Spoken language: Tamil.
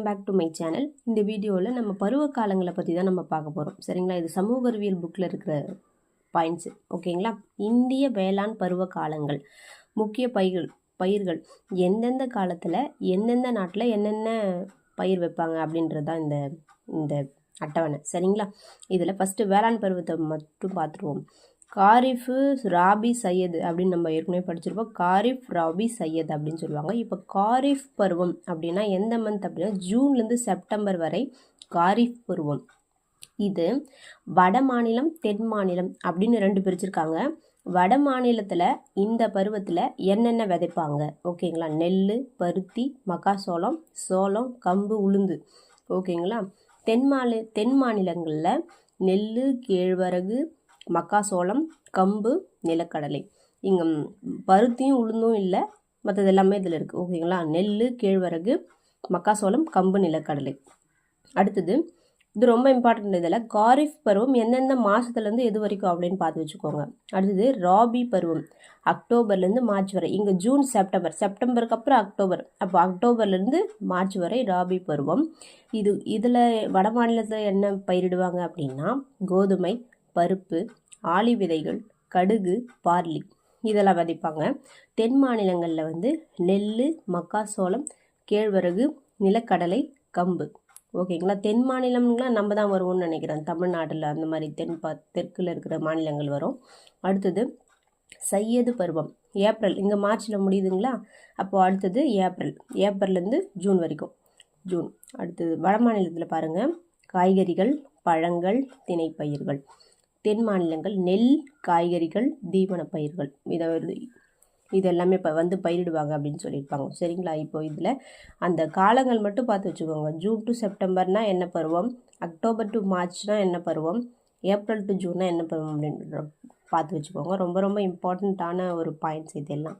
Back to my channel. இந்த வீடியோவில் நம்ம பருவ காலங்களை பற்றி தான் நம்ம பார்க்க போகிறோம். சரிங்களா? இது சமூக அறிவியல் புக்கில் இருக்கிற பாயிண்ட்ஸு. ஓகேங்களா? இந்திய வேளாண் பருவ காலங்கள், முக்கிய பயிர்கள் எந்தெந்த காலத்தில் எந்தெந்த நாட்டில் என்னென்ன பயிர் வைப்பாங்க அப்படின்றது தான் இந்த அட்டவணை. சரிங்களா? இதில் ஃபஸ்ட்டு வேளாண் பருவத்தை மட்டும் பார்த்துருவோம். காரிஃபு, ராபி, சையது அப்படின்னு நம்ம ஏற்கனவே படிச்சிருப்போம். காரிஃப், ராபி, சையது அப்படின்னு சொல்லுவாங்க. இப்போ காரிஃப் பருவம் அப்படின்னா எந்த மந்த் அப்படின்னா ஜூன்லேருந்து செப்டம்பர் வரை காரிஃப் பருவம். இது வட மாநிலம், தென் மாநிலம் அப்படின்னு ரெண்டு பிரிச்சிருக்காங்க. வட மாநிலத்தில் இந்த பருவத்தில் என்னென்ன விதைப்பாங்க? ஓகேங்களா? நெல், பருத்தி, மக்காசோளம், சோளம், கம்பு, உளுந்து. ஓகேங்களா? தென் மாநிலங்களில் நெல், கேழ்வரகு, மக்காசோளம், கம்பு, நிலக்கடலை. இங்கே பருத்தியும் உளுந்தும் இல்லை, மற்றது எல்லாமே இதில் இருக்குது. ஓகேங்களா? நெல், கேழ்வரகு, மக்காசோளம், கம்பு, நிலக்கடலை. அடுத்தது இது ரொம்ப இம்பார்ட்டண்ட். இதில் காரிஃப் பருவம் எந்தெந்த மாதத்துலேருந்து எது வரைக்கும் அப்படின்னு பார்த்து வச்சுக்கோங்க. அடுத்தது ராபி பருவம் அக்டோபர்லேருந்து மார்ச் வரை. இங்கே ஜூன், செப்டம்பருக்கு அப்புறம் அக்டோபர். அப்போ அக்டோபர்லேருந்து மார்ச் வரை ராபி பருவம். இதில் வட மாநிலத்தில் என்ன பயிரிடுவாங்க அப்படின்னா கோதுமை, பருப்பு, ஆளி விதைகள், கடுகு, பார்லி இதெல்லாம் விதைப்பாங்க. தென் மாநிலங்களில் நெல், மக்காசோளம், கேழ்வரகு, நிலக்கடலை, கம்பு. ஓகேங்களா? தென் மாநிலம்லாம் நம்ம தான் வருவோம்னு நினைக்கிறேன். தமிழ்நாட்டில் அந்த மாதிரி தெற்கில் இருக்கிற மாநிலங்கள் வரும். அடுத்தது சையது பருவம் ஏப்ரல். இங்கே மார்ச்சில் முடியுதுங்களா? அப்போது அடுத்தது ஏப்ரல்லேருந்து ஜூன் வரைக்கும். அடுத்தது வட மாநிலத்தில் பாருங்கள், காய்கறிகள், பழங்கள், திணைப்பயிர்கள். தென் மாநிலங்கள் நெல், காய்கறிகள், தீவன பயிர்கள். இது எல்லாமே இப்போ பயிரிடுவாங்க அப்படின்னு சொல்லியிருப்பாங்க. சரிங்களா? இப்போ இதில் அந்த காலங்கள் மட்டும் பார்த்து வச்சுக்கோங்க. ஜூன் டு செப்டம்பர்னால் என்ன பருவம், அக்டோபர் டு மார்ச்னால் என்ன பருவம், ஏப்ரல் டு ஜூன்னா என்ன பருவம் அப்படின்ற பார்த்து வச்சுக்கோங்க. ரொம்ப ரொம்ப இம்பார்ட்டண்ட்டான ஒரு பாயிண்ட்ஸ் இதெல்லாம்.